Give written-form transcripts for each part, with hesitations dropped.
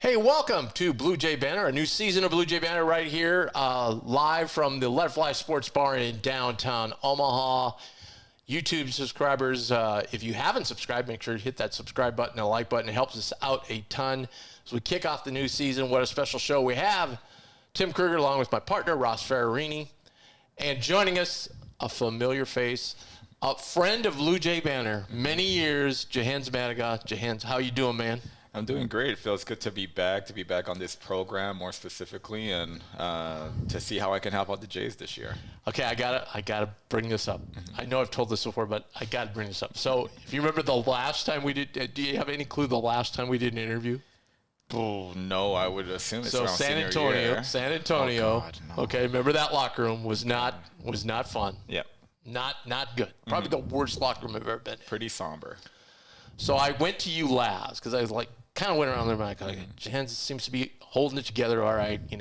Hey, welcome to Bluejay Banter, a new season of Bluejay Banter right here, live from the Let It Fly Sports Bar in downtown Omaha. YouTube subscribers, if you haven't subscribed, make sure to hit that subscribe button and the like button. It helps us out a ton. As we kick off the new season, what a special show we have. Tim Kruger along with my partner, Ross Ferrarini. And joining us, a familiar face, a friend of Bluejay Banter, many years, Jahenns Manigat. Jahenns, how you doing, man? I'm doing great. It feels good to be back on this program more specifically, and to see how I can help out the Jays this year. Okay, I gotta bring this up. I know I've told this before, but I gotta bring this up. So, if you remember the last time we did, do you have any clue the last time we did an interview? Oh no, I would assume it's so around San senior Antonio. year. San Antonio. Oh, God, no. Okay, remember that locker room was not fun. Yep. Not good. Probably the worst locker room I've ever been in. Pretty somber. So I went to you last because I was like, kind of went around there, like, okay, Jahenns seems to be holding it together, all right, you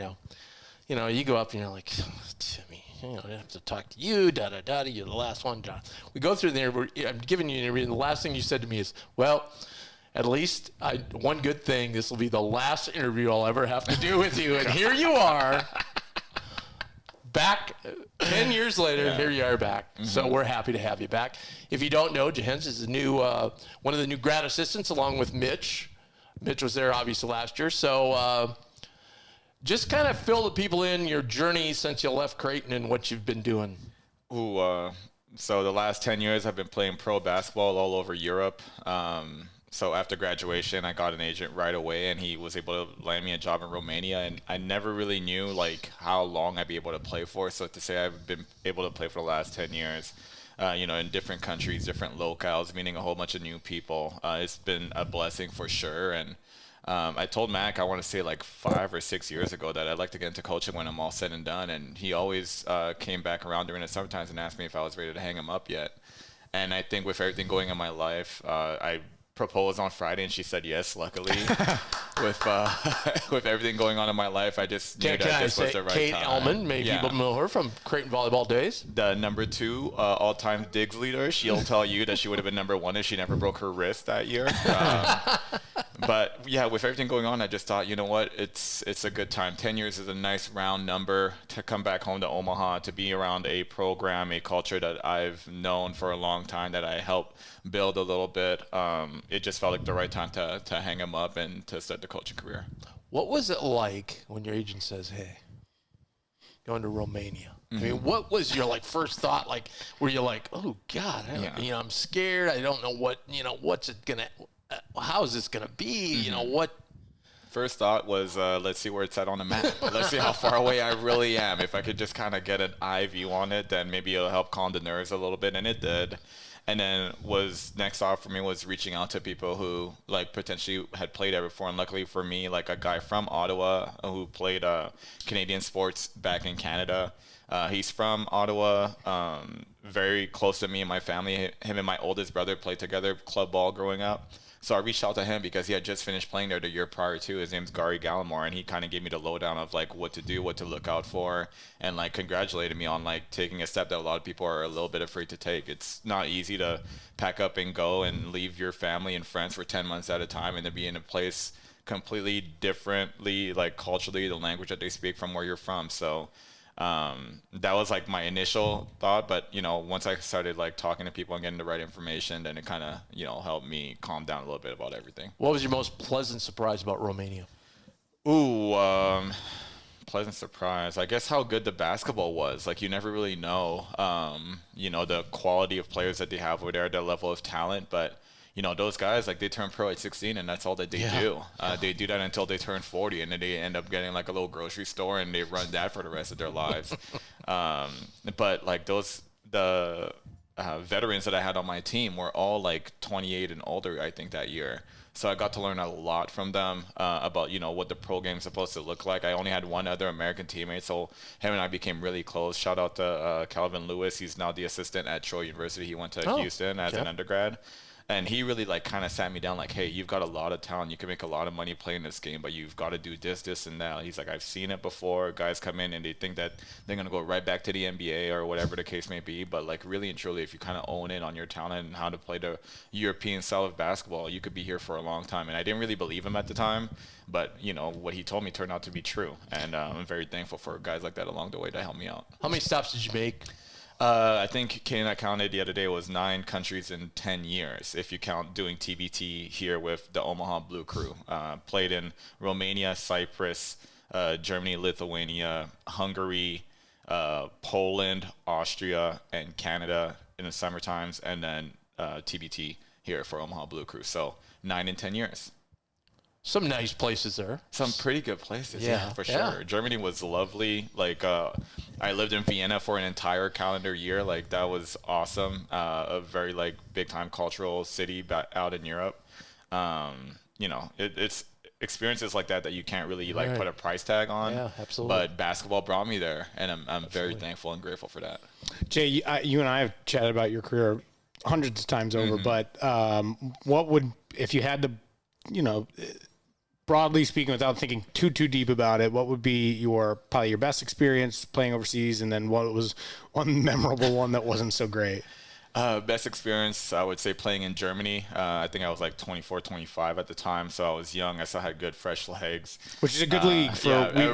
go up and you're like, Timmy, I have to talk to you, da-da-da, you're the last one. We go through the interview, I'm giving you an interview, and the last thing you said to me is, well, at least one good thing, this will be the last interview I'll ever have to do with you, and here you are, back 10 years later, and here you are back. So we're happy to have you back. If you don't know, Jahenns is the new, one of the new grad assistants along with Mitch. Mitch was there obviously last year. So just kind of fill the people in your journey since you left Creighton and what you've been doing. So the last 10 years I've been playing pro basketball all over Europe. So after graduation, I got an agent right away, and he was able to land me a job in Romania. And I never really knew like how long I'd be able to play for. So to say I've been able to play for the last 10 years, in different countries, different locales, meeting a whole bunch of new people, it's been a blessing for sure. And I told Mac I want to say like 5 or 6 years ago that I'd like to get into coaching when I'm all said and done. And he always came back around during the summertime and asked me if I was ready to hang him up yet. And I think with everything going in my life, I proposed on Friday, and she said yes. Luckily, with everything going on in my life, I just knew that this was the right Kate time. Elman, maybe people know her from Creighton volleyball days. The number 2 all-time digs leader. She'll tell you that she would have been number 1 if she never broke her wrist that year. But yeah, with everything going on, I just thought, you know what, it's a good time. 10 years is a nice round number to come back home to Omaha, to be around a program, a culture that I've known for a long time, that I helped build a little bit. It just felt like the right time to hang him up and to start the coaching career. What was it like when your agent says, hey, going to Romania? I mean, what was your first thought? Like, were you like, oh God, I'm scared. I don't know what's it gonna, how is this gonna be? What? First thought was, let's see where it's at on the map. Let's see how far away I really am. If I could just kind of get an eye view on it, then maybe it'll help calm the nerves a little bit, and it did. And then next off for me was reaching out to people who potentially had played there before. And luckily for me, a guy from Ottawa who played Canadian sports back in Canada. He's from Ottawa, very close to me and my family. Him and my oldest brother played together club ball growing up. So I reached out to him because he had just finished playing there the year prior to. His name's Gary Gallimore, and he kind of gave me the lowdown of what to do, what to look out for, and congratulated me on taking a step that a lot of people are a little bit afraid to take. It's not easy to pack up and go and leave your family and friends for 10 months at a time and to be in a place completely differently, culturally, the language that they speak from where you're from. So that was my initial thought, but once I started talking to people and getting the right information, then it kind of helped me calm down a little bit about everything. What was your most pleasant surprise about Romania? Pleasant surprise, I guess how good the basketball was. You never really know the quality of players that they have over there, their level of talent, but those guys, they turn pro at 16, and that's all that they do. They do that until they turn 40, and then they end up getting a little grocery store, and they run that for the rest of their lives. But the veterans that I had on my team were all 28 and older, I think, that year. So I got to learn a lot from them about, what the pro game is supposed to look like. I only had one other American teammate, so him and I became really close. Shout out to Calvin Lewis. He's now the assistant at Troy University. He went to Houston as an undergrad. And he really like kind of sat me down like, hey, you've got a lot of talent. You can make a lot of money playing this game, but you've got to do this, and that. He's like, I've seen it before. Guys come in and they think that they're going to go right back to the NBA or whatever the case may be. But like really and truly, if you kind of own in on your talent and how to play the European style of basketball, you could be here for a long time. And I didn't really believe him at the time, but you know, what he told me turned out to be true. And I'm very thankful for guys like that along the way to help me out. How many stops did you make? I think Kane, I counted the other day, was 9 countries in 10 years, if you count doing TBT here with the Omaha Blue Crew. Played in Romania, Cyprus, Germany, Lithuania, Hungary, Poland, Austria, and Canada in the summer times, and then TBT here for Omaha Blue Crew. So 9 in 10 years. Some nice places there. Some pretty good places, Yeah, for yeah. sure. Germany was lovely. Like, I lived in Vienna for an entire calendar year. Like, that was awesome. A very, like, big-time cultural city out in Europe. You know, it's experiences like that you can't really, like, put a price tag on. Yeah, absolutely. But basketball brought me there, and I'm very thankful and grateful for that. Jay, you and I have chatted about your career hundreds of times over, but what would, if you had to, you know, broadly speaking, without thinking too deep about it, what would be probably your best experience playing overseas, and then what was one memorable one that wasn't so great? Best experience, I would say, playing in Germany. I think I was like 24, 25 at the time, so I was young. I still had good, fresh legs. Which is a good league.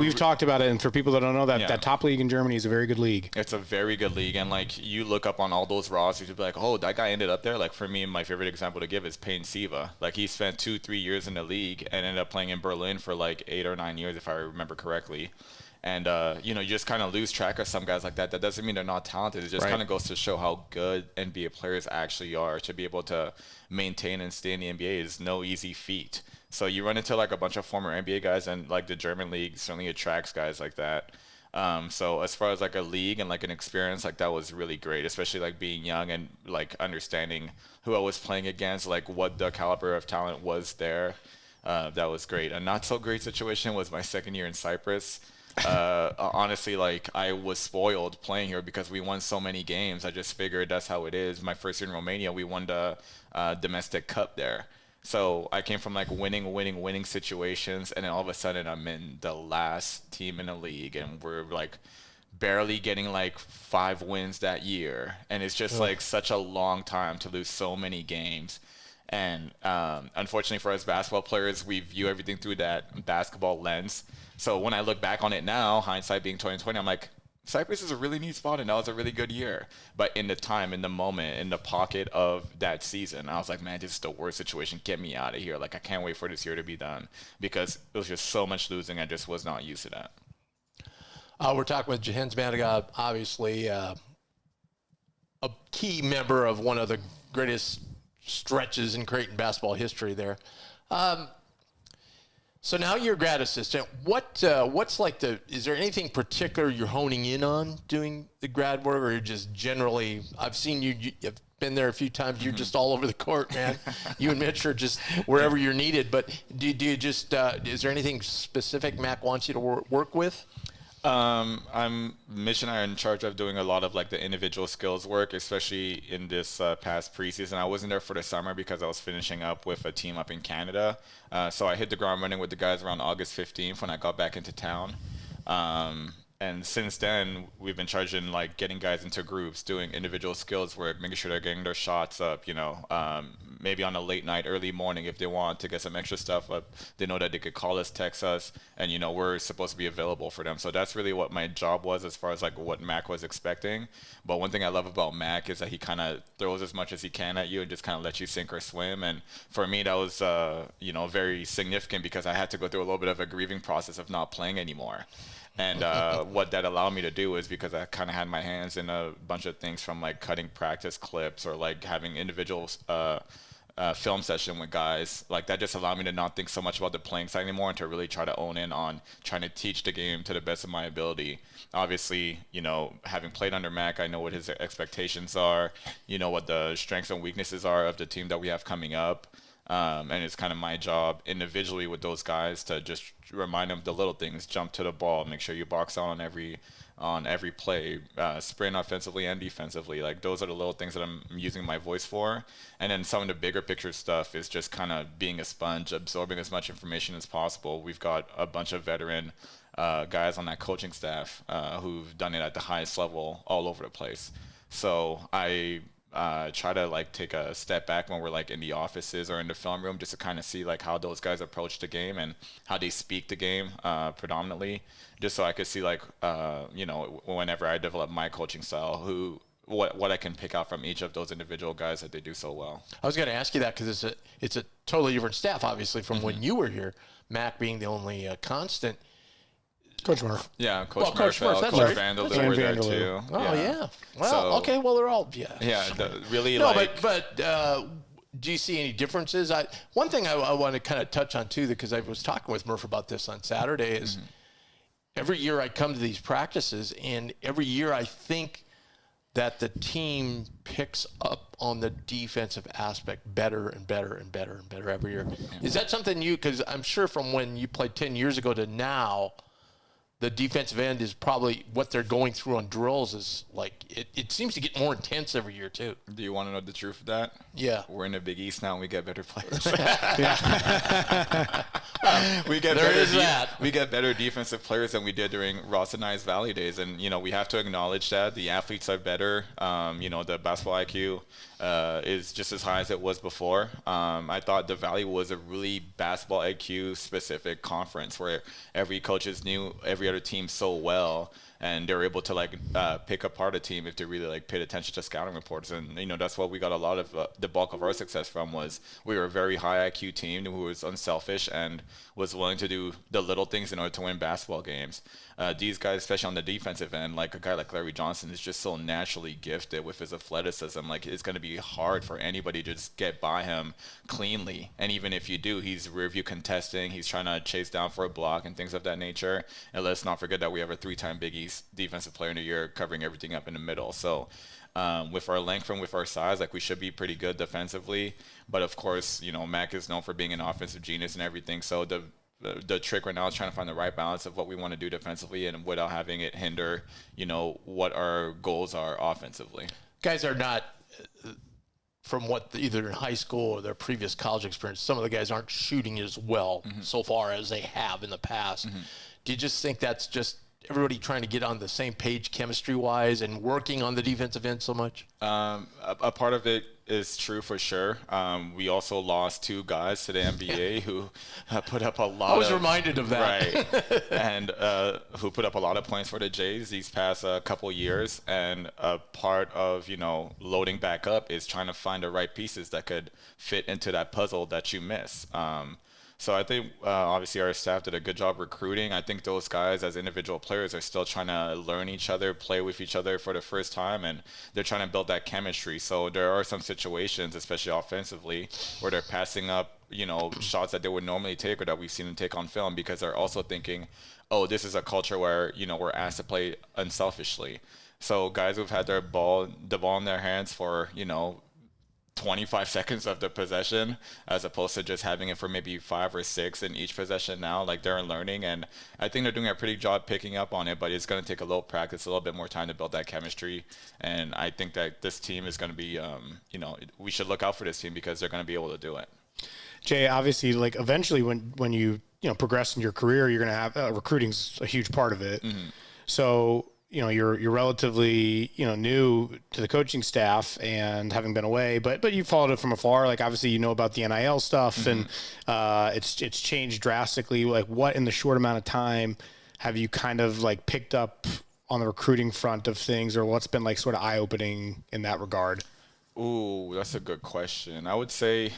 We've talked about it, and for people that don't know, that top league in Germany is a very good league. It's a very good league, and like you look up on all those rosters, you'd be like, oh, that guy ended up there. Like for me, my favorite example to give is Payne Siva. Like he spent 2-3 years in the league and ended up playing in Berlin for like 8 or 9 years, if I remember correctly. And, you know, you just kind of lose track of some guys like that. That doesn't mean they're not talented. It just kind of goes to show how good NBA players actually are. To be able to maintain and stay in the NBA is no easy feat. So you run into, like, a bunch of former NBA guys, and, like, the German league certainly attracts guys like that. So as far as, like, a league and, like, an experience, like, that was really great, especially, like, being young and, like, understanding who I was playing against, like, what the caliber of talent was there. That was great. A not-so-great situation was my second year in Cyprus. Honestly, like I was spoiled playing here because we won so many games. I just figured that's how it is. My first year in Romania, we won the domestic cup there. So I came from like winning situations, and then all of a sudden I'm in the last team in the league, and we're like barely getting like 5 wins that year. And it's just like such a long time to lose so many games. And unfortunately for us basketball players, we view everything through that basketball lens. So when I look back on it now, hindsight being 2020, I'm like, Cyprus is a really neat spot, and that was a really good year. But in the time, in the moment, in the pocket of that season, I was like, man, this is the worst situation. Get me out of here. Like, I can't wait for this year to be done, because it was just so much losing. I just was not used to that. We're talking with Jahenns Manigat, obviously a key member of one of the greatest stretches in Creighton basketball history there. So now you're a grad assistant. What's like is there anything particular you're honing in on doing the grad work, or you're just generally, I've seen you've been there a few times, you're just all over the court, man. You and Mitch are just wherever you're needed. But do you just, is there anything specific Mac wants you to work with? Mitch and I are in charge of doing a lot of like the individual skills work, especially in this past preseason. I wasn't there for the summer because I was finishing up with a team up in Canada. So I hit the ground running with the guys around August 15th when I got back into town. And since then, we've been charging like getting guys into groups, doing individual skills work, making sure they're getting their shots up, you know, maybe on a late night, early morning, if they want to get some extra stuff up, they know that they could call us, text us, and, you know, we're supposed to be available for them. So that's really what my job was as far as like what Mac was expecting. But one thing I love about Mac is that he kind of throws as much as he can at you and just kind of lets you sink or swim. And for me, that was, you know, very significant because I had to go through a little bit of a grieving process of not playing anymore. And what that allowed me to do is, because I kind of had my hands in a bunch of things, from like cutting practice clips or like having individual film session with guys, like that just allowed me to not think so much about the playing side anymore and to really try to own in on trying to teach the game to the best of my ability. Obviously, you know, having played under Mac, I know what his expectations are, you know, what the strengths and weaknesses are of the team that we have coming up. And it's kind of my job individually with those guys to just remind them the little things: jump to the ball, make sure you box out on every on every play, sprint offensively and defensively. Like those are the little things that I'm using my voice for. And then some of the bigger picture stuff is just kind of being a sponge, absorbing as much information as possible. We've got a bunch of veteran guys on that coaching staff who've done it at the highest level all over the place. So I try to like take a step back when we're like in the offices or in the film room just to kind of see like how those guys approach the game and how they speak the game predominantly, just so I could see like whenever I develop my coaching style, what I can pick out from each of those individual guys that they do so well. I was going to ask you that because it's a totally different staff, obviously, from when you were here. Mac being the only constant. Coach Murph. Yeah, Coach Coach Murph, that's Coach right. Vanderloo were there too. Oh, yeah. Well, So, okay, well, they're all, Yeah, really No, like... but do you see any differences? One thing I want to kind of touch on, too, because I was talking with Murph about this on Saturday, is every year I come to these practices, and every year I think that the team picks up on the defensive aspect better and better and better and better every year. Is that something because I'm sure from when you played 10 years ago to now, the defensive end is probably what they're going through on drills is like it seems to get more intense every year too. Do you want to know the truth of that? Yeah. We're in the Big East now and we get better players. We get better defensive players than we did during Ross and I's Valley days. And, we have to acknowledge that. The athletes are better. The basketball IQ is just as high as it was before. I thought the Valley was a really basketball IQ specific conference where every coaches knew every other team so well, and they're able to pick apart a team if they really paid attention to scouting reports. And that's what we got a lot of the bulk of our success from. Was we were a very high IQ team who was unselfish and was willing to do the little things in order to win basketball games. These guys, especially on the defensive end, like a guy like Larry Johnson, is just so naturally gifted with his athleticism. Like it's going to be hard for anybody to just get by him cleanly. And even if you do, he's rear view contesting. He's trying to chase down for a block and things of that nature. And let's not forget that we have a 3-time Big East defensive player in the year covering everything up in the middle. So with our length and with our size, we should be pretty good defensively. But of course, Mac is known for being an offensive genius and everything. So the trick right now is trying to find the right balance of what we want to do defensively and without having it hinder, what our goals are offensively. Guys are not, from what either in high school or their previous college experience, some of the guys aren't shooting as well so far as they have in the past. Do you just think that's just everybody trying to get on the same page chemistry-wise and working on the defensive end so much? A part of it is true for sure. We also lost 2 guys to the NBA who put up a lot. I was reminded of that. Right. And who put up a lot of points for the Jays these past couple years. And a part of, loading back up is trying to find the right pieces that could fit into that puzzle that you miss. So I think obviously our staff did a good job recruiting. I think those guys as individual players are still trying to learn each other, play with each other for the first time, and they're trying to build that chemistry. So there are some situations, especially offensively, where they're passing up, shots that they would normally take or that we've seen them take on film because they're also thinking, oh, this is a culture where, we're asked to play unselfishly. So guys who've had the ball in their hands for, 25 seconds of the possession as opposed to just having it for maybe 5 or 6 in each possession now, they're learning, and I think they're doing a pretty job picking up on it, but it's going to take a little practice, a little bit more time to build that chemistry. And I think that this team is going to be we should look out for this team because they're going to be able to do it. Jay, obviously, eventually when you progress in your career, you're going to have recruiting's a huge part of it. So you're relatively, new to the coaching staff and having been away, but you followed it from afar. Obviously, about the NIL stuff and it's changed drastically. What in the short amount of time have you kind of picked up on the recruiting front of things, or what's been sort of eye-opening in that regard? Ooh, that's a good question. I would say,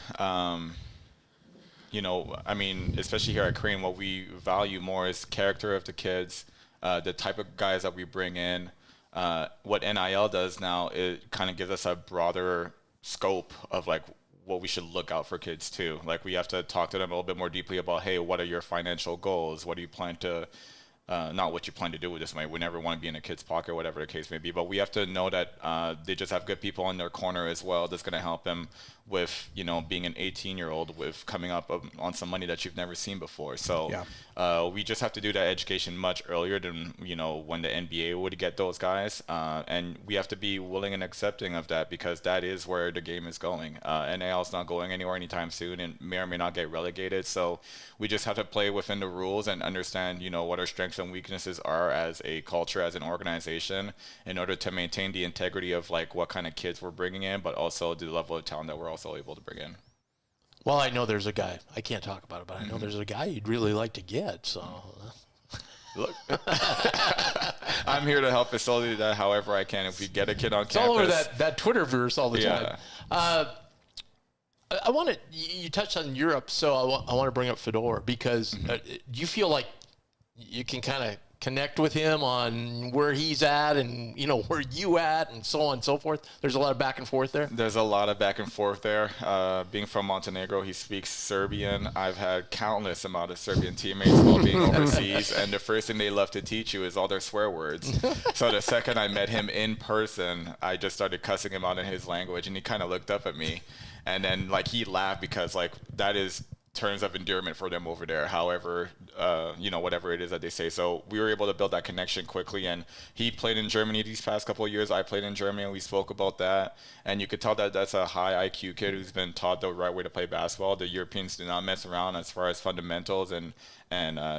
especially here at Korean, what we value more is character of the kids. The type of guys that we bring in. What NIL does now, it kind of gives us a broader scope of what we should look out for kids too. We have to talk to them a little bit more deeply about, hey, what are your financial goals? What do you plan to not what you plan to do with this money. We never want to be in a kid's pocket, whatever the case may be. But we have to know that they just have good people in their corner as well that's going to help them with, being an 18-year-old with coming up on some money that you've never seen before. So we just have to do that education much earlier than, when the NBA would get those guys. And we have to be willing and accepting of that because that is where the game is going. NAL is not going anywhere anytime soon and may or may not get relegated. So we just have to play within the rules and understand, what our strengths and weaknesses are as a culture, as an organization, in order to maintain the integrity of like what kind of kids we're bringing in, but also the level of talent that we're also able to bring in. Well, I know there's a guy. I can't talk about it, but I know there's a guy you'd really like to get. So, look, I'm here to help facilitate that however I can. If we get a kid on it's campus, all over that Twitterverse all the time. I want to. You touched on Europe, so I want to bring up Fedor because do you feel like you can kind of connect with him on where he's at and, where you at and so on and so forth? There's a lot of back and forth there. There's a lot of back and forth there. Being from Montenegro, he speaks Serbian. I've had countless amount of Serbian teammates while being overseas, and the first thing they love to teach you is all their swear words. So the second I met him in person, I just started cussing him out in his language, and he kind of looked up at me. And then, he laughed because, that is terms of endearment for them over there, however, whatever it is that they say. So we were able to build that connection quickly, and he played in Germany these past couple of years. I played in Germany, and we spoke about that. And you could tell that that's a high IQ kid who's been taught the right way to play basketball. The Europeans do not mess around as far as fundamentals and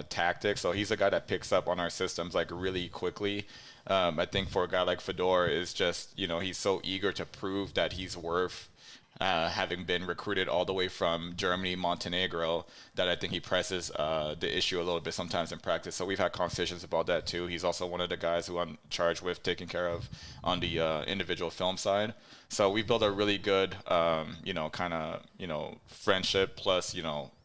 tactics. So he's a guy that picks up on our systems, really quickly. I think for a guy like Fedor is just, he's so eager to prove that he's worth having been recruited all the way from Germany, Montenegro, that I think he presses the issue a little bit sometimes in practice. So we've had conversations about that too. He's also one of the guys who I'm charged with taking care of on the individual film side. So we built a really good, friendship plus,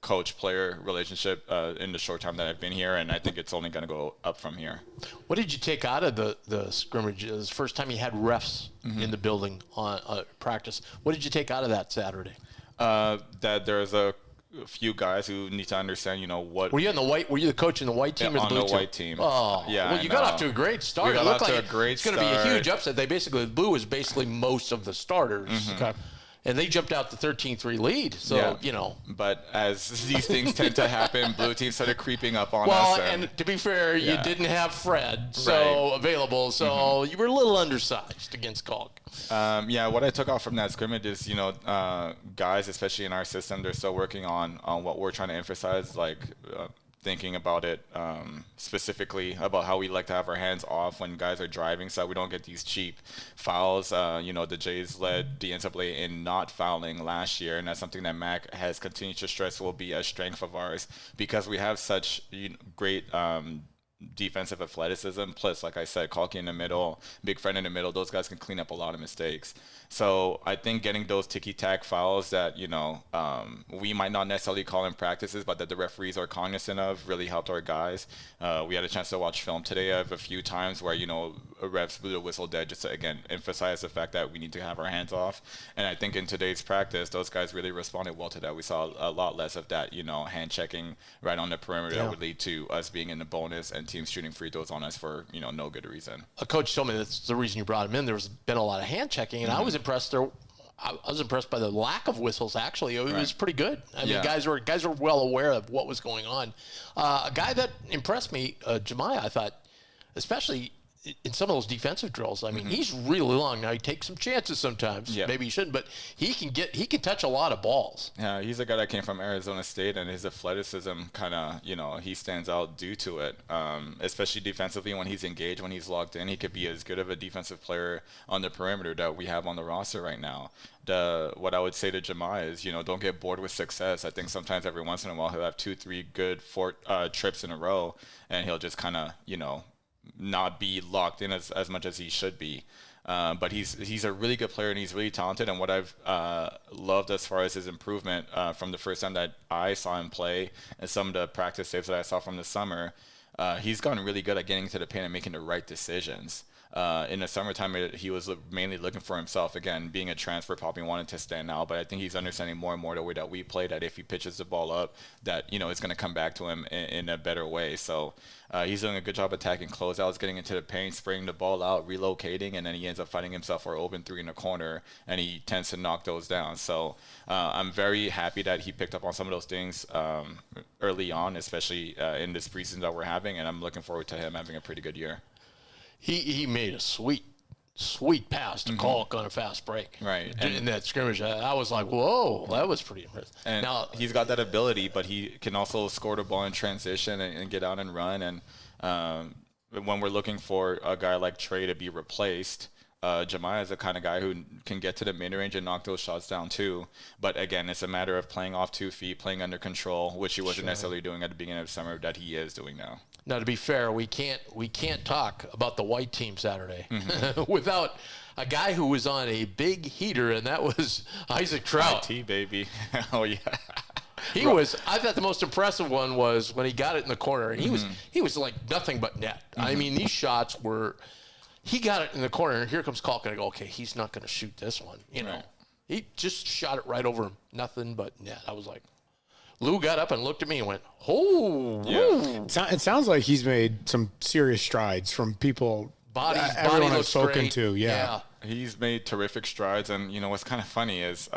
coach-player relationship in the short time that I've been here, and I think it's only going to go up from here. What did you take out of the scrimmage? It was the first time you had refs in the building on practice. What did you take out of that Saturday? That there's a few guys who need to understand, what. Were you the coach in the white team or the blue team? On the white team. Oh, yeah. Well, you got off to a great start. We got off to a great it's going to be a huge upset. The blue was basically most of the starters. Okay. And they jumped out the 13-3 lead. So, But as these things tend to happen, blue team started creeping up on us. Well, and to be fair, you didn't have Fred available. So you were a little undersized against Kalk. What I took off from that scrimmage is, guys, especially in our system, they're still working on what we're trying to emphasize, thinking about it specifically about how we like to have our hands off when guys are driving so that we don't get these cheap fouls. The Jays led the NCAA in not fouling last year, and that's something that Mac has continued to stress will be a strength of ours because we have such great defensive athleticism. Plus, like I said, Kalki in the middle, Big Friend in the middle, those guys can clean up a lot of mistakes. So I think getting those ticky-tack fouls that, we might not necessarily call in practices, but that the referees are cognizant of really helped our guys. We had a chance to watch film today of a few times where, refs blew the whistle dead just to, again, emphasize the fact that we need to have our hands off. And I think in today's practice, those guys really responded well to that. We saw a lot less of that, hand checking right on the perimeter that would lead to us being in the bonus and teams shooting free throws on us for, no good reason. A coach told me that's the reason you brought him in. There's been a lot of hand checking, and I was impressed there. I was impressed by the lack of whistles. Actually, it was pretty good. I mean, guys were well aware of what was going on. A guy that impressed me, Jemiah, I thought, especially in some of those defensive drills. I mean, he's really long. Now he takes some chances sometimes. Yeah. Maybe he shouldn't, but he can touch a lot of balls. Yeah, he's a guy that came from Arizona State, and his athleticism kind of, he stands out due to it. Especially defensively when he's engaged, when he's locked in, he could be as good of a defensive player on the perimeter that we have on the roster right now. What I would say to Jemiah is, don't get bored with success. I think sometimes every once in a while he'll have 2-3 good trips in a row, and he'll just kind of, not be locked in as much as he should be. But he's a really good player and he's really talented. And what I've loved as far as his improvement from the first time that I saw him play and some of the practice tapes that I saw from the summer, he's gotten really good at getting to the paint and making the right decisions. in the summertime, he was mainly looking for himself. Again, being a transfer, probably wanted to stand out. But I think he's understanding more and more the way that we play, that if he pitches the ball up, that, it's going to come back to him in a better way. So he's doing a good job attacking closeouts, getting into the paint, spraying the ball out, relocating, and then he ends up finding himself for open three in the corner, and he tends to knock those down. So I'm very happy that he picked up on some of those things early on, especially in this preseason that we're having, and I'm looking forward to him having a pretty good year. He made a sweet pass to Kalk on a fast break. Right. In that scrimmage. I was like, whoa, that was pretty impressive. And now, he's got that ability, but he can also score the ball in transition and get out and run. And when we're looking for a guy like Trey to be replaced, Jemiah is the kind of guy who can get to the mid-range and knock those shots down too. But again, it's a matter of playing off 2 feet, playing under control, which he wasn't necessarily doing at the beginning of the summer, that he is doing now. Now, to be fair, we can't talk about the white team Saturday without a guy who was on a big heater, and that was Isaac Trout. IT, baby. Oh, yeah. I thought the most impressive one was when he got it in the corner, and he was like nothing but net. I mean, these shots were, he got it in the corner, and here comes Kalk, and I go, okay, he's not going to shoot this one. Right. He just shot it right over him. Nothing but net. I was like, Lou got up and looked at me and went, oh. Yeah. It sounds like he's made some serious strides from people, everyone I've spoken great. to. Yeah. He's made terrific strides, and what's kind of funny is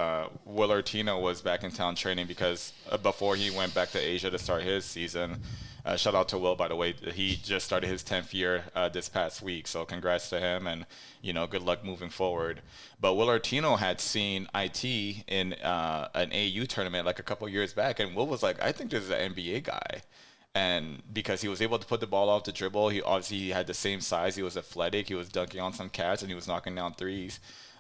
Will Artino was back in town training because before he went back to Asia to start his season. Shout out to Will, by the way. He just started his 10th year this past week, so congrats to him, and good luck moving forward. But Will Artino had seen IT in an AU tournament like a couple years back, and Will was like, I think this is an NBA guy. And because he was able to put the ball off the dribble, he obviously had the same size. He was athletic. He was dunking on some catch, and he was knocking down threes.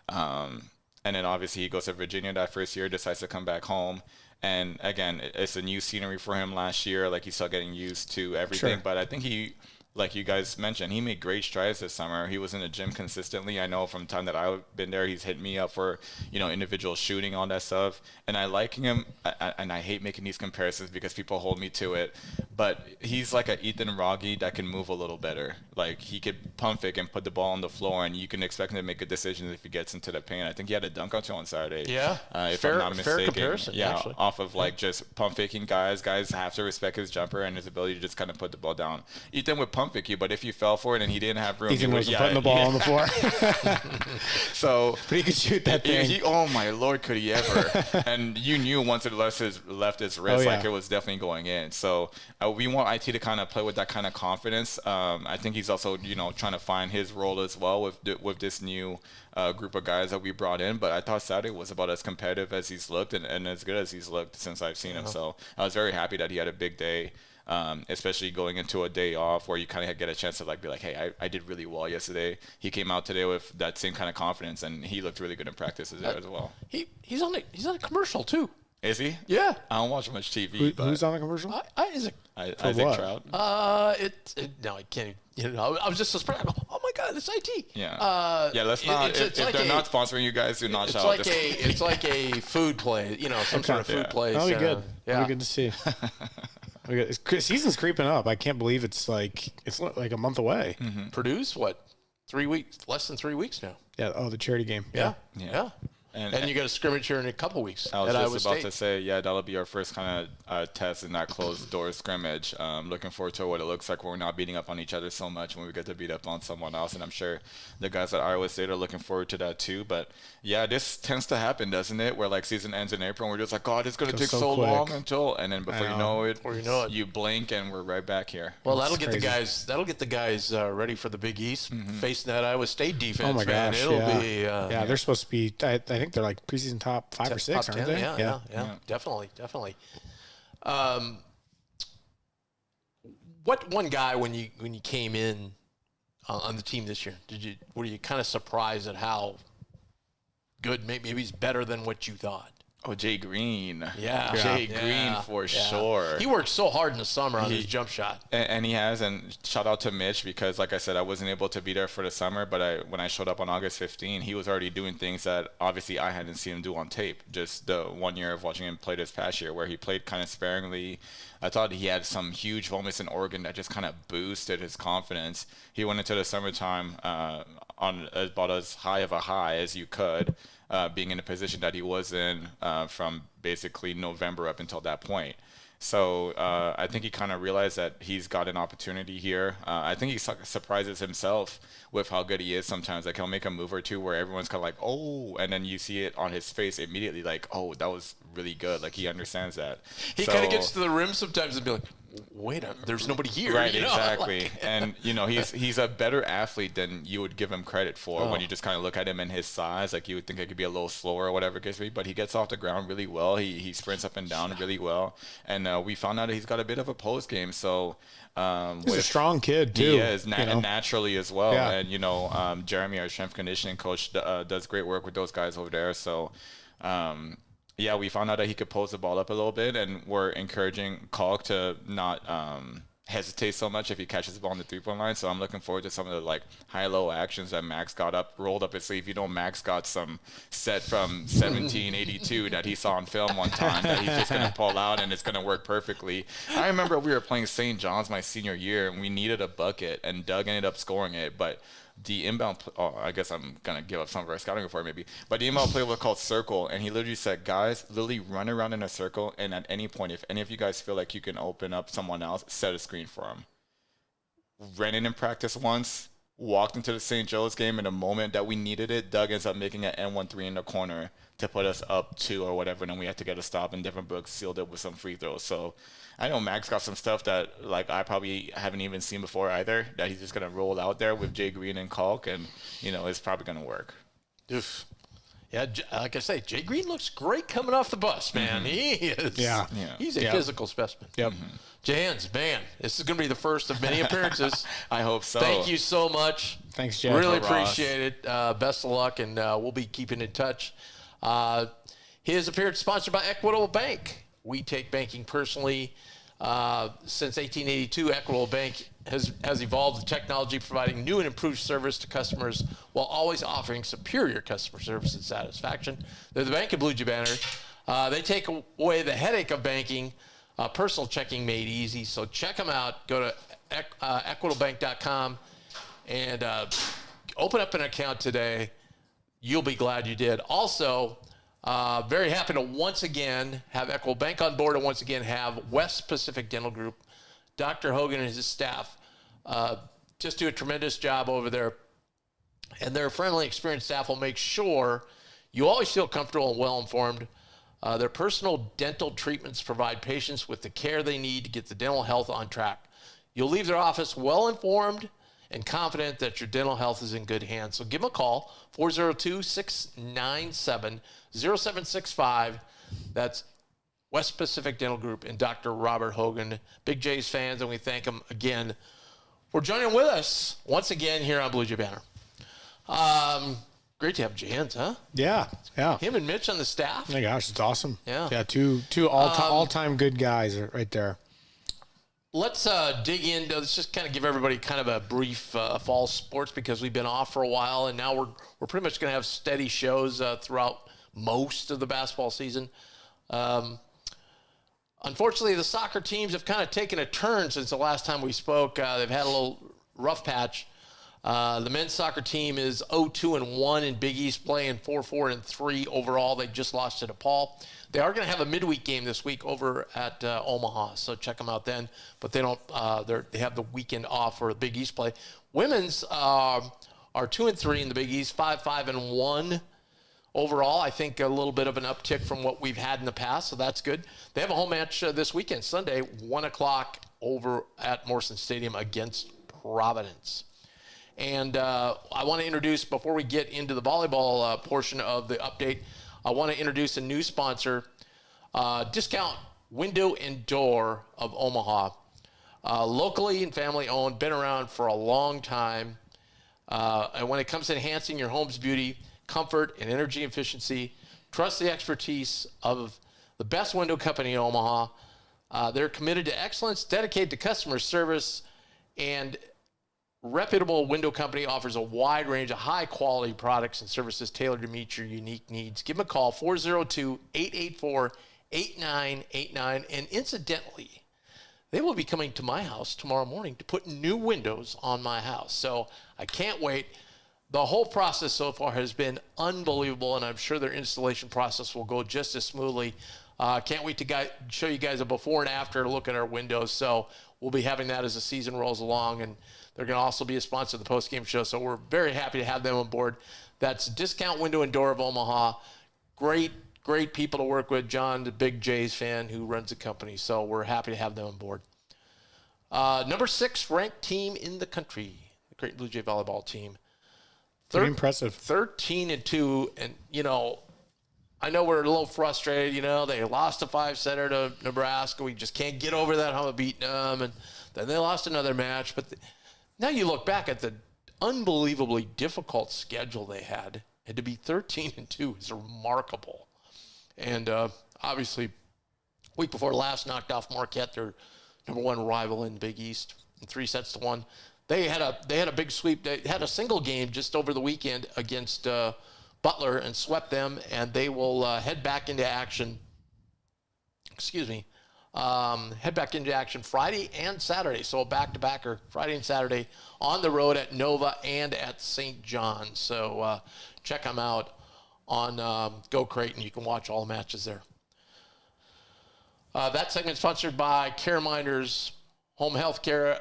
And then obviously he goes to Virginia that first year, decides to come back home. And again, it's a new scenery for him last year. Like, he's still getting used to everything. Sure. But I think he, like you guys mentioned, he made great strides this summer. He was in the gym consistently. I know from the time that I've been there, he's hit me up for, individual shooting, all that stuff. And I like him, and I hate making these comparisons because people hold me to it. But he's like a Ethan Rogge that can move a little better. Like, he could pump fake and put the ball on the floor, and you can expect him to make good decisions if he gets into the paint. I think he had a dunk on Saturday. Yeah, if I'm not mistaken. Fair comparison, yeah, actually. off of like just pump faking guys. Guys have to respect his jumper and his ability to just kind of put the ball down. Ethan would pump fake you, but if you fell for it and he didn't have room, Ethan wasn't putting the ball on the floor. So, but he could shoot that thing. Oh my Lord, could he ever? And you knew once it left his wrist, like, it was definitely going in. So we want IT to kind of play with that kind of confidence. I think he's also, trying to find his role as well with this new group of guys that we brought in. But I thought Saturday was about as competitive as he's looked and as good as he's looked since I've seen him. So I was very happy that he had a big day. Especially going into a day off where you kind of get a chance to be like, hey, I did really well yesterday. He came out today with that same kind of confidence, and he looked really good in practices there as well. He's on a commercial too. Is he? Yeah. I don't watch much TV. Who's on the commercial? Isaac what? Trout. No, I can't. I was just surprised. Oh my God, it's IT. Yeah. Let's not. If they're not sponsoring you guys, do not shout out. It's like a food place. Some sort of food place. That'll be good. Yeah. That'll be good to see. Season's creeping up. I can't believe it's like a month away. Mm-hmm. Purdue's what? 3 weeks? Less than 3 weeks now. Yeah. Oh, the charity game. Yeah. And you got a scrimmage here in a couple weeks. I was just about to say, that'll be our first kind of test in that closed door scrimmage. Looking forward to what it looks like when we're not beating up on each other so much when we get to beat up on someone else. And I'm sure the guys at Iowa State are looking forward to that too. But yeah, this tends to happen, doesn't it? Where like season ends in April and we're just like, God, it's going to take so long and then before you know it, you blink and we're right back here. Well, that'll get the guys ready for the Big East facing that Iowa State defense. Oh my gosh, It'll be they're supposed to be. I think they're like preseason top 5 or 6, top aren't 10, they? Yeah, definitely. What one guy when you came in on the team this year, were you kind of surprised at how good? Maybe he's better than what you thought. Oh, Jay Green. Yeah. Jay Yeah. Green for sure. He worked so hard in the summer on his jump shot. And he has, and shout out to Mitch because, like I said, I wasn't able to be there for the summer, but when I showed up on August 15, he was already doing things that obviously I hadn't seen him do on tape. Just the 1 year of watching him play this past year, where he played kind of sparingly. I thought he had some huge moments in Oregon that just kind of boosted his confidence. He went into the summertime on about as high of a high as you could. Being in the position that he was in from basically November up until that point. So I think he kind of realized that he's got an opportunity here. I think he surprises himself with how good he is sometimes. Like, he'll make a move or two where everyone's kind of like, oh, and then you see it on his face immediately, like, oh, that was really good. Like, he understands that. He kind of gets to the rim sometimes and be like, wait, there's nobody here. Right, you know? exactly. Like, and, he's a better athlete than you would give him credit for when you just kind of look at him and his size. Like, you would think it could be a little slower or whatever it gets to be, but he gets off the ground really well. He sprints up and down really well. And we found out that he's got a bit of a post game. So he's a strong kid, too. He is, naturally as well. Yeah. And, Jeremy, our strength conditioning coach, does great work with those guys over there. So, yeah, we found out that he could post the ball up a little bit, and we're encouraging Kalk to not hesitate so much if he catches the ball on the three-point line. So I'm looking forward to some of the high-low actions that Max rolled up his sleeve. Max got some set from 1782 that he saw on film one time that he's just going to pull out, and it's going to work perfectly. I remember we were playing St. John's my senior year, and we needed a bucket, and Doug ended up scoring it, but the inbound, I guess I'm going to give up some of our scouting report maybe, but the inbound play was called circle, and he literally said, guys, literally run around in a circle, and at any point, if any of you guys feel like you can open up someone else, set a screen for him. Ran in practice once, walked into the St. Joe's game in a moment that we needed it. Doug ends up making an N1-3 in the corner to put us up 2 or whatever, and then we had to get a stop, and Devin Brooks sealed it with some free throws. So I know Max got some stuff that I probably haven't even seen before either, that he's just going to roll out there with Jay Green and Kalk, and, it's probably going to work. Oof. Yeah, like I say, Jay Green looks great coming off the bus, man. He is. Yeah. He's a physical specimen. Yep. Jahenns, man, this is going to be the first of many appearances. I hope so. Thank you so much. Thanks, Jeff. Really Ross. appreciate it. Best of luck, and we'll be keeping in touch. His appearance sponsored by Equitable Bank. We take banking personally. Since 1882, Equitable Bank has evolved the technology, providing new and improved service to customers while always offering superior customer service and satisfaction. They're the bank of Bluejay Banter. They take away the headache of banking, personal checking made easy. So check them out. Go to equitablebank.com and open up an account today. You'll be glad you did. Also, very happy to once again have Equitable Bank on board and once again have West Pacific Dental Group. Dr. Hogan and his staff just do a tremendous job over there. And their friendly, experienced staff will make sure you always feel comfortable and well-informed. Their personal dental treatments provide patients with the care they need to get the dental health on track. You'll leave their office well-informed and confident that your dental health is in good hands. So give them a call, 402-697-0765. That's West Pacific Dental Group and Dr. Robert Hogan. Big J's fans, and we thank them again for joining with us once again here on Bluejay Banter. Great to have Jahenns, huh? Yeah. Him and Mitch on the staff. Oh my gosh, it's awesome. Yeah. Two all-time good guys right there. Let's dig into. Let's just kind of give everybody kind of a brief fall sports, because we've been off for a while, and now we're pretty much going to have steady shows throughout most of the basketball season. Unfortunately, the soccer teams have kind of taken a turn since the last time we spoke. They've had a little rough patch. The men's soccer team is 0-2-1 in Big East, playing 4-4-3 overall. They just lost to DePaul. They are going to have a midweek game this week over at Omaha, so check them out then. But they don't. They have the weekend off for the Big East play. Women's are 2-3 in the Big East, 5-5-1 overall. I think a little bit of an uptick from what we've had in the past, so that's good. They have a home match this weekend, Sunday, 1:00 over at Morrison Stadium against Providence. And I want to introduce, before we get into the volleyball portion of the update, I want to introduce a new sponsor, Discount Window and Door of Omaha. Locally and family owned, been around for a long time. And when it comes to enhancing your home's beauty, comfort, and energy efficiency, Trust the expertise of the best window company in Omaha. They're committed to excellence, dedicated to customer service, and reputable window company offers a wide range of high-quality products and services tailored to meet your unique needs. Give them a call, 402-884-8989. And incidentally, they will be coming to my house tomorrow morning to put new windows on my house. So I can't wait. The whole process so far has been unbelievable, and I'm sure their installation process will go just as smoothly. Can't wait to show you guys a before and after look at our windows. So we'll be having that as the season rolls along, and they're going to also be a sponsor of the post-game show. So we're very happy to have them on board. That's Discount Window and Door of Omaha. Great people to work with. John, the big Jays fan who runs the company. So we're happy to have them on board. Number 6 ranked team in the country, the Great Blue Jay volleyball team. Pretty impressive. 13-2, and I know we're a little frustrated. They lost a 5-setter to Nebraska. We just can't get over that hump of beating them, and then they lost another match. But now you look back at the unbelievably difficult schedule they had, and to be 13-2 is remarkable. And obviously, week before last, knocked off Marquette, their number 1 rival in Big East, in 3-1. They had a big sweep. They had a single game just over the weekend against Butler and swept them, and they will head back into action. Head back into action Friday and Saturday. So a back-to-backer Friday and Saturday on the road at Nova and at St. John's. So check them out on Go Creighton. You can watch all the matches there. That segment is sponsored by CareMinders Home Health Care.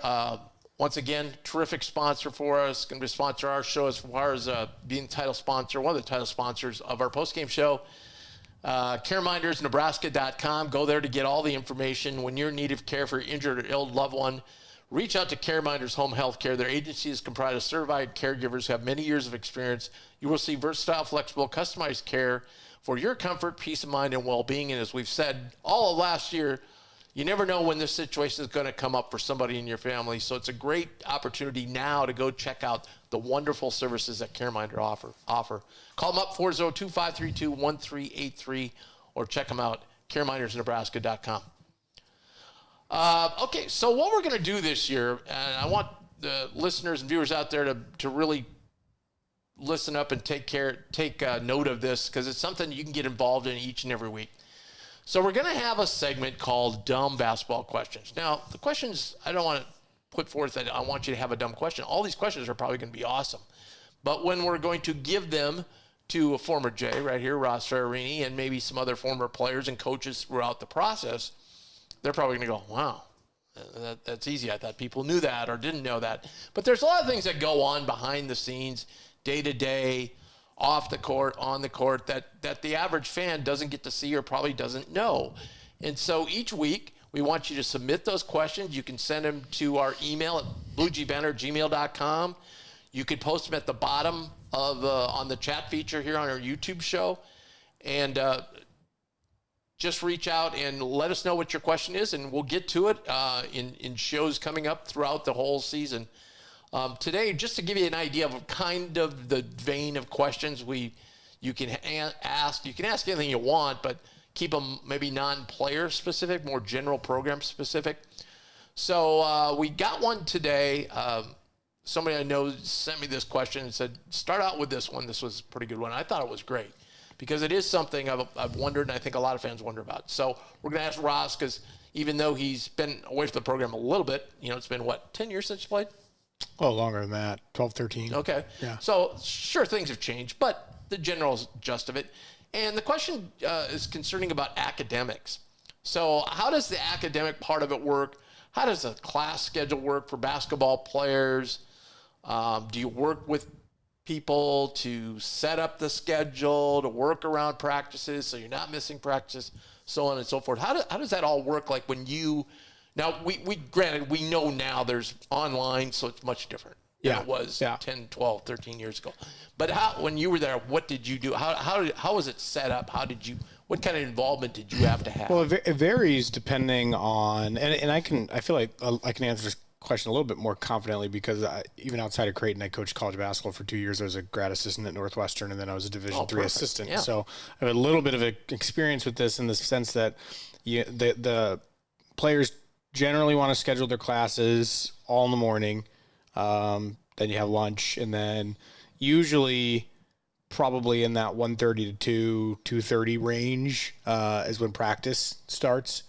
Once again, terrific sponsor for us. Going to sponsor our show as far as being title sponsor, one of the title sponsors of our postgame show. CareMindersNebraska.com. Go there to get all the information when you're in need of care for your injured or ill loved one. Reach out to CareMinders Home Health Care. Their agency is comprised of certified caregivers who have many years of experience. You will see versatile, flexible, customized care for your comfort, peace of mind, and well-being. And as we've said all of last year, you never know when this situation is going to come up for somebody in your family. So it's a great opportunity now to go check out the wonderful services that CareMinder offer. Call them up, 402-532-1383, or check them out, CareMindersNebraska.com. Okay, so what we're going to do this year, and I want the listeners and viewers out there to really listen up and take note of this, because it's something you can get involved in each and every week. So we're going to have a segment called Dumb Basketball Questions. Now, the questions, I don't want to put forth that I want you to have a dumb question. All these questions are probably going to be awesome. But when we're going to give them to a former Jay right here, Ross Ferrarini, and maybe some other former players and coaches throughout the process, they're probably going to go, wow, that's easy. I thought people knew that or didn't know that. But there's a lot of things that go on behind the scenes, day to day, off the court, on the court, that the average fan doesn't get to see or probably doesn't know. And so each week, we want you to submit those questions. You can send them to our email at bluejaybanter@gmail.com. You could post them at the bottom of on the chat feature here on our YouTube show. And just reach out and let us know what your question is, and we'll get to it in shows coming up throughout the whole season. Today, just to give you an idea of kind of the vein of questions you can ask. You can ask anything you want, but keep them maybe non-player specific, more general program specific. So we got one today. Somebody I know sent me this question and said, start out with this one. This was a pretty good one. I thought it was great because it is something I've wondered, and I think a lot of fans wonder about. So we're going to ask Ross, because even though he's been away from the program a little bit, it's been, 10 years since you played? Oh, longer than that, 12, 13. Okay. Yeah. So, sure, things have changed, but the general gist of it. And the question is concerning about academics. So, how does the academic part of it work? How does the class schedule work for basketball players? Do you work with people to set up the schedule, to work around practices so you're not missing practices, so on and so forth? How does that all work? Like when you... Now, granted, we know now there's online, so it's much different than it was 10, 12, 13 years ago. But when you were there, what did you do? How was it set up? What kind of involvement did you have to have? Well, it varies depending on, and I feel like I can answer this question a little bit more confidently because even outside of Creighton, I coached college basketball for 2 years. I was a grad assistant at Northwestern, and then I was a Division III assistant. Yeah. So I have a little bit of experience with this in the sense that the players generally want to schedule their classes all in the morning. Then you have lunch, and then usually probably in that 1:30 to 2:30 range is when practice starts.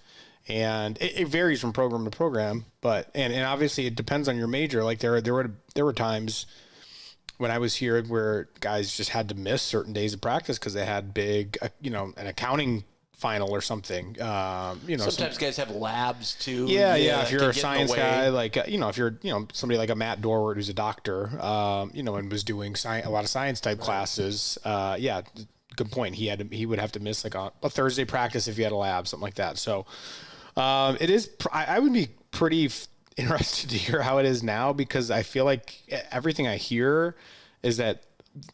And it varies from program to program, but and obviously it depends on your major. Like there were times when I was here where guys just had to miss certain days of practice because they had big, an accounting final or something. Sometimes guys have labs too. Yeah. If you're a science guy, like if you're somebody like a Matt Dorwart who's a doctor, and was doing a lot of science type classes. Good point. He would have to miss like a Thursday practice if he had a lab, something like that. So. It is. I would be pretty interested to hear how it is now because I feel like everything I hear is that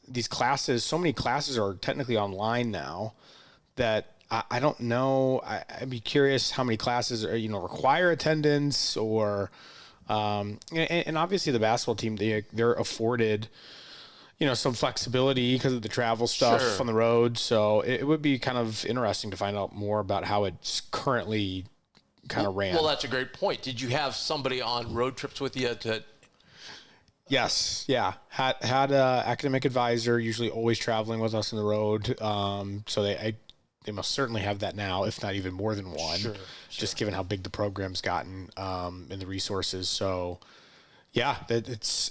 these classes, so many classes are technically online now that I don't know. I'd be curious how many classes are require attendance or, and obviously the basketball team they're afforded. Some flexibility because of the travel stuff on the road. So it would be kind of interesting to find out more about how it's currently kind of ran. Well, that's a great point. Did you have somebody on road trips with you to? Yes. Yeah. Had a academic advisor, usually always traveling with us on the road. So they must certainly have that now, if not even more than one, just given how big the program's gotten, and the resources. So, yeah,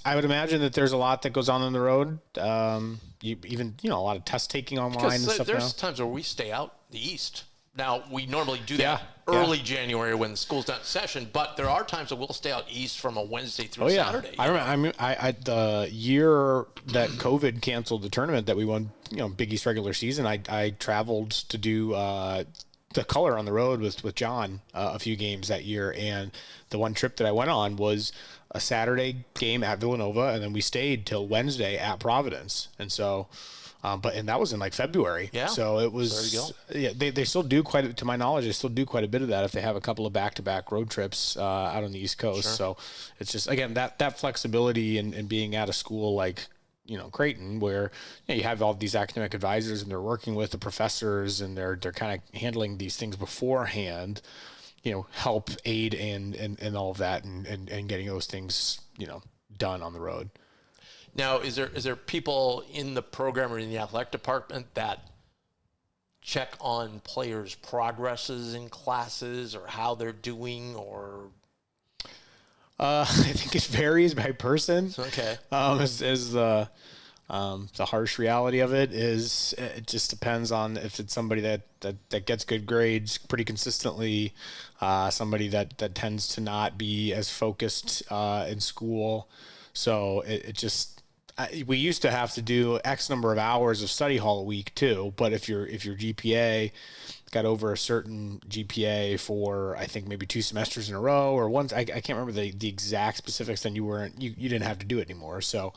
I would imagine that there's a lot that goes on the road. Even a lot of test taking online and stuff. There's times where we stay out the East. Now we normally do that early January when the school's not in session, but there are times that we'll stay out East from a Wednesday through Saturday. I remember. I the year that COVID canceled the tournament that we won, Big East regular season. I traveled to do the color on the road with John a few games that year, and the one trip that I went on was a Saturday game at Villanova, and then we stayed till Wednesday at Providence. And so, and that was in like February. Yeah. So it was, there you go. They still do to my knowledge, they still do quite a bit of that if they have a couple of back-to-back road trips out on the East Coast. So it's just, again, that flexibility and being at a school like, Creighton, where you have all these academic advisors and they're working with the professors and they're kind of handling these things beforehand, help aid and all of that and getting those things, done on the road. Now, is there people in the program or in the athletic department that check on players' progresses in classes or how they're doing, or? I think it varies by person. Okay. As the harsh reality of it is, it just depends on if it's somebody that gets good grades pretty consistently, somebody that tends to not be as focused in school. So it just. We used to have to do X number of hours of study hall a week too, but if your GPA got over a certain GPA for I think maybe 2 semesters in a row or once, I can't remember the exact specifics, then you didn't have to do it anymore. So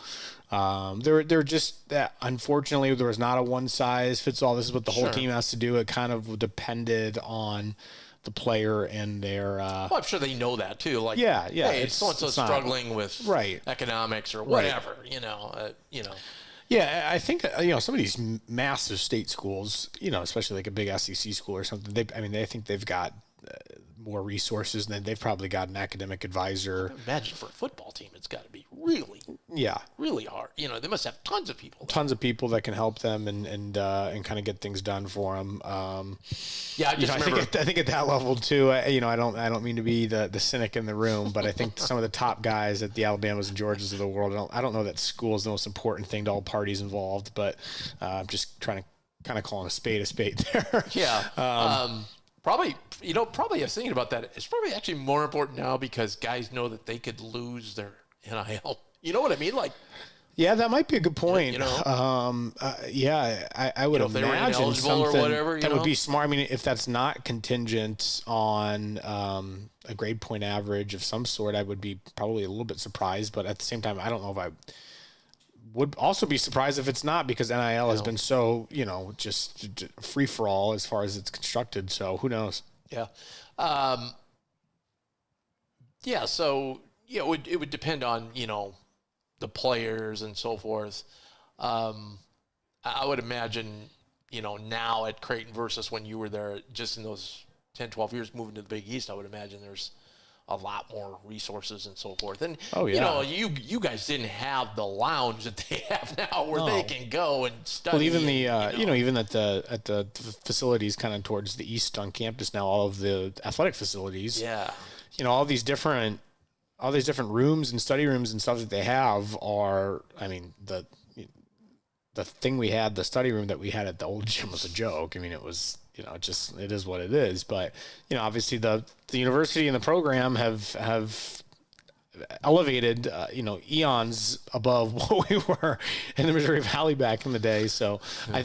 they're just unfortunately there was not a one size fits all. This is what the whole team has to do. It kind of depended on the player and their well, I'm sure they know that too. Like, hey, it's so-and-so struggling with economics or whatever, Yeah, I think some of these massive state schools, especially like a big SEC school or something. I think they've got more resources, and they've probably got an academic advisor. Imagine for a football team, it's got to be really hard. They must have tons of people. Tons of people that can help them and kind of get things done for them. I think at that level too. I don't mean to be the cynic in the room, but I think some of the top guys at the Alabamas and Georgias of the world. I don't know that school is the most important thing to all parties involved, but I'm just trying to kind of calling a spade there. Yeah. Probably I was thinking about that. It's probably actually more important now because guys know that they could lose their NIL. You know what I mean? Like, yeah, that might be a good point. I would if they were imagine ineligible something or whatever, that would be smart. I mean, if that's not contingent on a grade point average of some sort, I would be probably a little bit surprised. But at the same time, I don't know if I would also be surprised if it's not, because NIL has been so, just free for all as far as it's constructed. So who knows? Yeah. So, Yeah, it would depend on, the players and so forth. I would imagine, now at Creighton versus when you were there, just in those 10, 12 years moving to the Big East, I would imagine there's a lot more resources and so forth. And, you guys didn't have the lounge that they have now where they can go and study. Well, even even at the facilities kind of towards the east on campus now, all of the athletic facilities. Yeah. All these different rooms and study rooms and stuff that they have are, I mean, the thing we had, the study room that we had at the old gym was a joke. I mean, it was, it is what it is. But, obviously the university and the program have elevated, eons above what we were in the Missouri Valley back in the day. So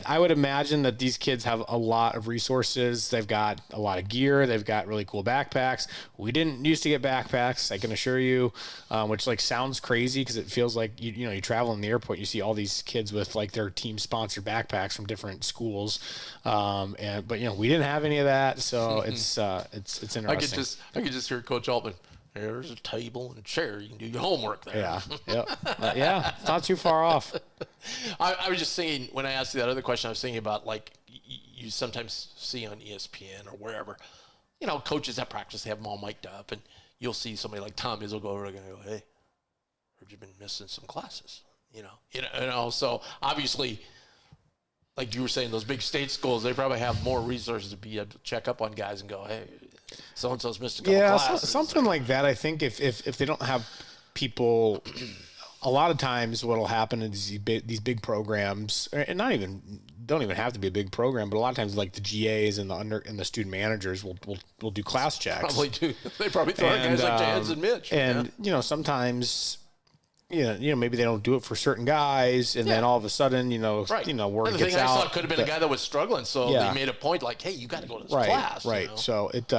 I would imagine that these kids have a lot of resources. They've got a lot of gear. They've got really cool backpacks. We didn't used to get backpacks, I can assure you, which sounds crazy because it feels like, you travel in the airport, you see all these kids with their team sponsored backpacks from different schools. But we didn't have any of that. So it's interesting. I could just hear Coach Altman. There's a table and a chair. You can do your homework there. Yeah. Yep. Yeah. It's not too far off. I was just thinking, when I asked you that other question, I was thinking about, you sometimes see on ESPN or wherever, coaches at practice, they have them all mic'd up, and you'll see somebody like Tom Izzo go over and go, hey, heard you've been missing some classes, So obviously, like you were saying, those big state schools, they probably have more resources to be able to check up on guys and go, hey, so-and-so's missed a couple classes. Something like that. I think if they don't have people, a lot of times what'll happen is these big programs, and don't even have to be a big program, but a lot of times the GAs and the student managers will do class checks. Probably do. They probably throw guys like Jahenns and Mitch. And sometimes maybe they don't do it for certain guys, and then all of a sudden, word and the gets thing out. I saw could have been a guy that was struggling, so they made a point hey, you got to go to this class. Right. So it,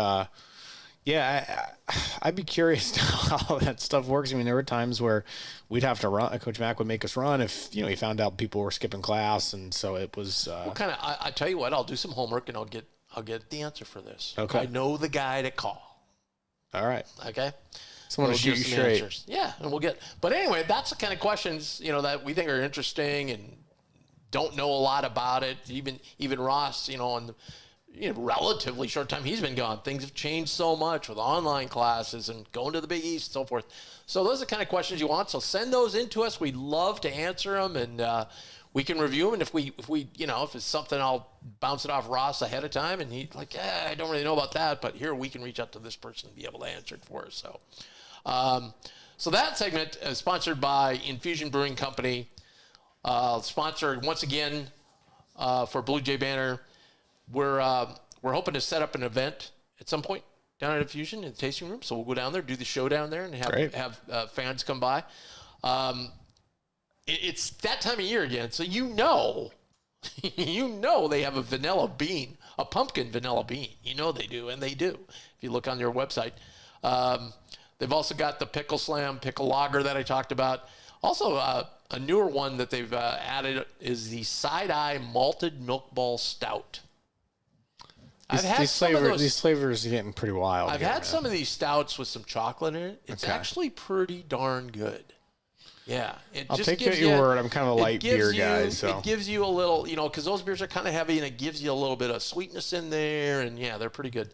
I'd be curious to how that stuff works. I mean, there were times where we'd have to run. Coach Mack would make us run if he found out people were skipping class, and so it was. I tell you what, I'll do some homework and I'll get the answer for this. Okay. I know the guy to call. All right. Okay. Someone to shoot you straight. Answers. Yeah, and we'll get. But anyway, that's the kind of questions that we think are interesting and don't know a lot about it. Even Ross, in the relatively short time he's been gone, things have changed so much with online classes and going to the Big East and so forth. So those are the kind of questions you want. So send those in to us. We'd love to answer them, and we can review them. And if if it's something, I'll bounce it off Ross ahead of time, and he's like, I don't really know about that, but here we can reach out to this person and be able to answer it for us. So that segment is sponsored by Infusion Brewing Company. Sponsored once again for Bluejay Banter. We're hoping to set up an event at some point down at Infusion in the tasting room. So we'll go down there, do the show down there, and have fans come by. It's that time of year again, so they have a vanilla bean, a pumpkin vanilla bean. They do, and they do. If you look on their website. They've also got the Pickle Slam, Pickle Lager that I talked about. Also, a newer one that they've added is the Side-Eye Malted Milk Ball Stout. These flavors are getting pretty wild. I've had some of these stouts with some chocolate in it. It's actually pretty darn good. Yeah. I'll take you at your word. I'm kind of a light beer guy. So it gives you a little, because those beers are kind of heavy, and it gives you a little bit of sweetness in there, and yeah, they're pretty good.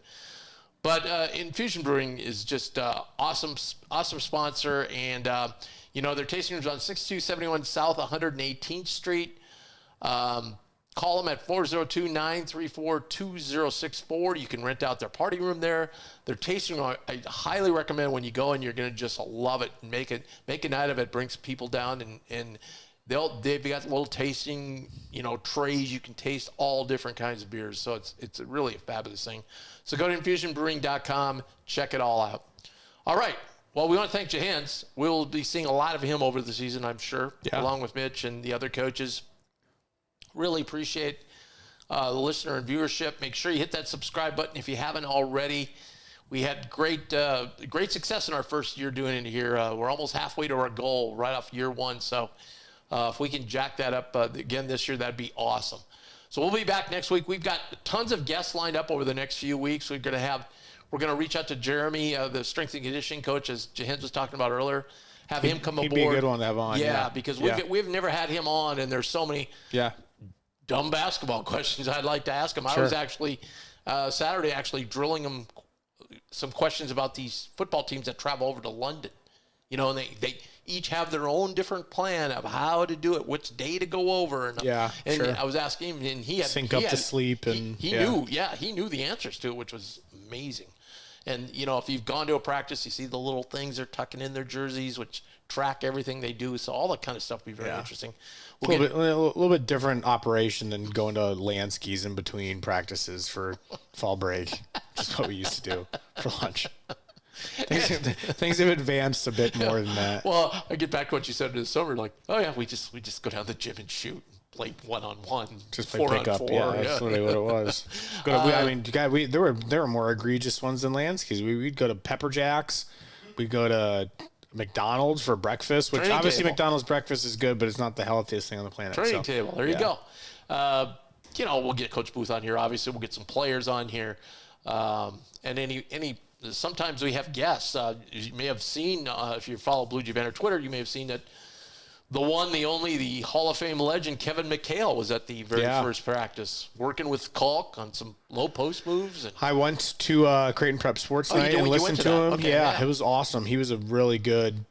But Infusion Brewing is just awesome sponsor, and their tasting room's on 6271 South 118th Street. Call them at 402-934-2064. You can rent out their party room there. Their tasting room, I highly recommend when you go in, you're going to just love it and make a night of it. Brings people down, and they've got little tasting, trays. You can taste all different kinds of beers. So it's really a fabulous thing. So go to infusionbrewing.com, check it all out. All right. Well, we want to thank Jahenns. We'll be seeing a lot of him over the season, I'm sure, along with Mitch and the other coaches. Really appreciate the listener and viewership. Make sure you hit that subscribe button if you haven't already. We had great success in our first year doing it here. We're almost halfway to our goal right off year one. So if we can jack that up again this year, that'd be awesome. So we'll be back next week. We've got tons of guests lined up over the next few weeks. We're going to have We're going to reach out to Jeremy, the strength and conditioning coach, as Jahenns was talking about earlier. Have him come aboard. He'd be a good one to have on. Yeah, because we've never had him on, and there's so many dumb basketball questions I'd like to ask him. Sure. I was actually Saturday drilling him some questions about these football teams that travel over to London. You know, and they each have their own different plan of how to do it, which day to go over. And sure. I was asking him, and he had sync up to sleep, and he knew the answers to it, which was amazing. And, you know, if you've gone to a practice, you see the little things they're tucking in their jerseys, which track everything they do. So all that kind of stuff will be very interesting. A little bit different operation than going to land skis in between practices for fall break, which is what we used to do for lunch. Things have advanced a bit more than that. Well, I get back to what you said in the summer, like, oh, yeah, we just go down to the gym and shoot. Play 1-on-1, just play pickup. Yeah, that's literally what it was. There were more egregious ones than land skis. We'd go to Pepper Jack's. We'd go to McDonald's for breakfast, which obviously McDonald's breakfast is good, but it's not the healthiest thing on the planet. Training table. There you go. You know, we'll get Coach Booth on here. Obviously, we'll get some players on here, and any. Sometimes we have guests. You may have seen, if you follow Bluejay Banter Twitter, you may have seen that the one, the only, the Hall of Fame legend, Kevin McHale, was at the very first practice, working with Kalk on some low post moves. And I went to Creighton Prep Sports Night and listened to him. Okay, it was awesome. He was a really good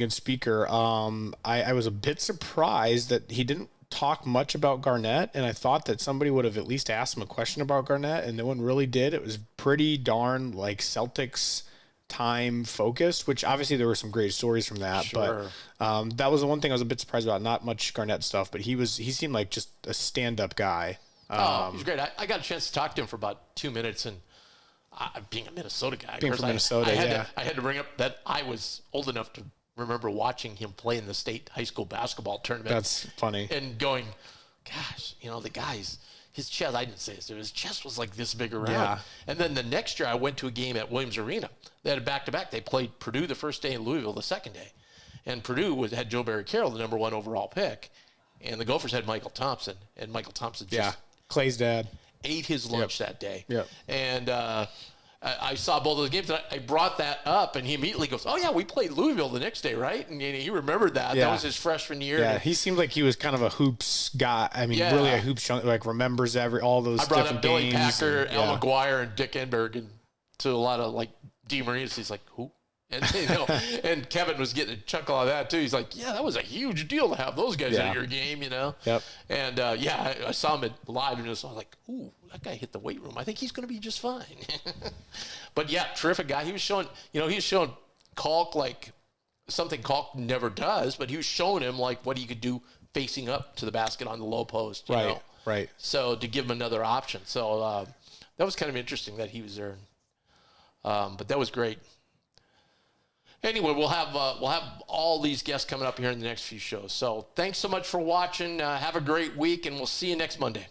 speaker. I was a bit surprised that he didn't talk much about Garnett, and I thought that somebody would have at least asked him a question about Garnett, and no one really did. It was pretty darn like Celtics time focused, which obviously there were some great stories from that. Sure. But that was the one thing I was a bit surprised about. Not much Garnett stuff, but he seemed like just a stand-up guy. He's great. I got a chance to talk to him for about 2 minutes, and being a Minnesota guy, from Minnesota, I had to bring up that I was old enough to remember watching him play in the state high school basketball tournament. That's funny. And going, gosh, you know, the guy's, his chest, I didn't say this, his chest was like this big around. Yeah. And then the next year I went to a game at Williams Arena. They had a back-to-back. They played Purdue the first day and Louisville the second day. And Purdue had Joe Barry Carroll, the number 1 overall pick. And the Gophers had Michael Thompson. And Michael Thompson just Clay's dad ate his lunch that day. Yep. And I saw both of those games, and I brought that up, and he immediately goes, oh, yeah, we played Louisville the next day, right? And he remembered that. Yeah. That was his freshman year. Yeah, he seemed like he was kind of a hoops guy. I mean, really a hoops, like remembers all those different games. I brought up Billy Packer, Al McGuire, and Dick Enberg, and to a lot of, like, D. Marinas. He's like, who? And, you know, and Kevin was getting a chuckle out of that, too. He's like, yeah, that was a huge deal to have those guys in your game, you know? Yep. And, I saw him live, and I was like, ooh, that guy hit the weight room. I think he's going to be just fine. But, yeah, terrific guy. He was showing Kalk, like, something Kalk never does, but he was showing him, like, what he could do facing up to the basket on the low post, you know? Right. So to give him another option. So that was kind of interesting that he was there. But that was great. Anyway, we'll have all these guests coming up here in the next few shows. So thanks so much for watching. Have a great week, and we'll see you next Monday.